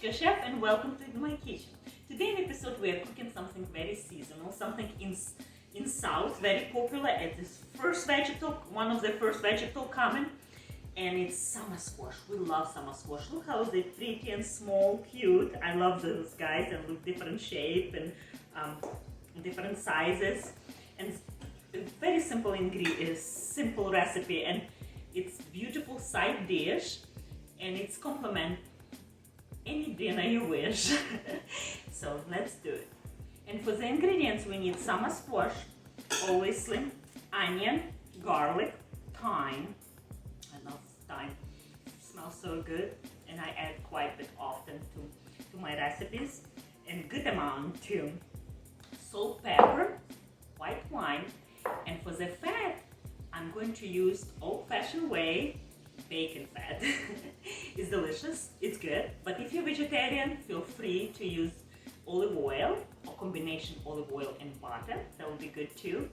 Innichka chef and welcome to my kitchen. Today in episode we are cooking something very seasonal, something in South, very popular. It is first vegetable, one of the first vegetable coming, and it's summer squash. We love summer squash. Look how they're pretty and small, cute. I love those guys and look different shape and different sizes. And very simple ingredient, simple recipe, and it's beautiful side dish, and it's complement any dinner you wish. So let's do it. And for the ingredients we need summer squash, obviously, onion, garlic, thyme. I love thyme, it smells so good, and I add quite a bit often to my recipes. And good amount too. Salt, pepper, white wine, and for the fat I'm going to use old-fashioned way bacon fat. It's delicious, it's good, but if you're vegetarian, feel free to use olive oil or combination olive oil and butter. That will be good too.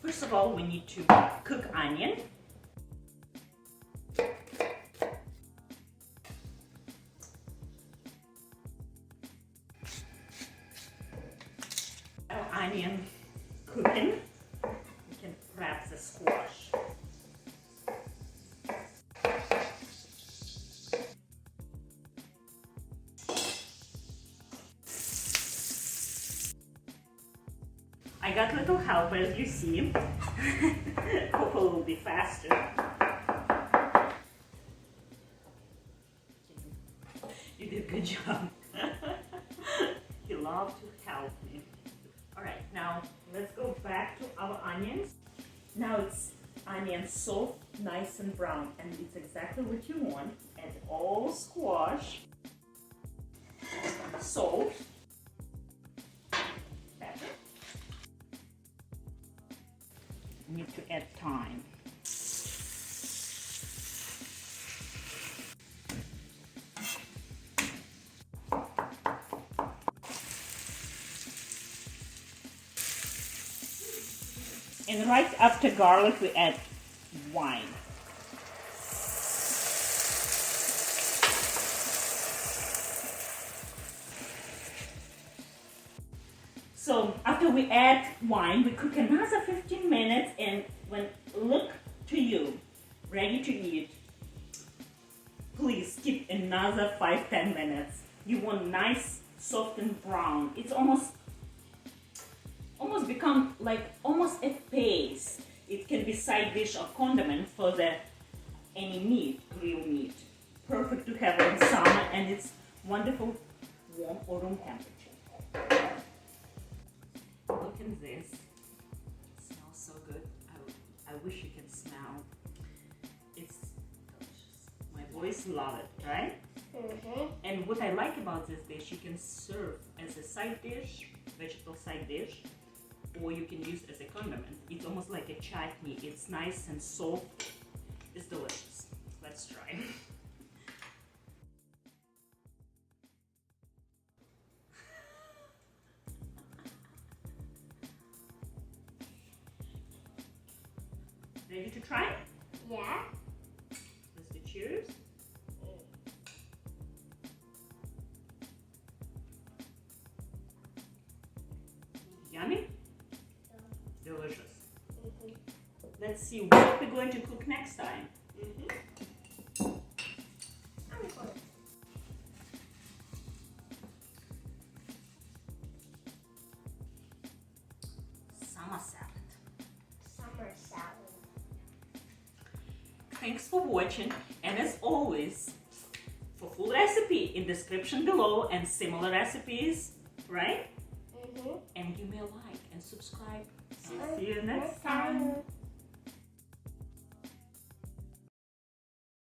First of all, we need to cook onion. Our onion cooking, we can prep the squash. I got little help, as you see. Hopefully it will be faster. You did a good job. You love to help me. Alright, now let's go back to our onions. Now it's onion soft, nice and brown, and it's exactly what you want. Add all squash, salt, pepper. Need to add thyme. And right after garlic we add wine. So after we add wine, we cook another 15 minutes, and when look to you, ready to eat, please skip another 5-10 minutes. You want nice, soft and brown. It's almost become like almost a paste. It can be side dish or condiment for any meat, grilled meat. Perfect to have in summer, and it's wonderful warm or room temperature. Look at this. It smells so good. I wish you can smell. It's delicious. My boys love it, right? Mm-hmm. And what I like about this dish, you can serve as a side dish, vegetable side dish, or you can use as a condiment. It's almost like a chutney. It's nice and soft. It's delicious. Let's try. Ready to try? Yeah. Let's do cheers. Yummy? Yeah. Delicious. Mm-hmm. Let's see what we're going to cook next time. Mm-hmm. Summer salad. Summer salad. Thanks for watching, and as always, for full recipe in description below and similar recipes, right? Mm-hmm. And give me a like and subscribe. See you next time.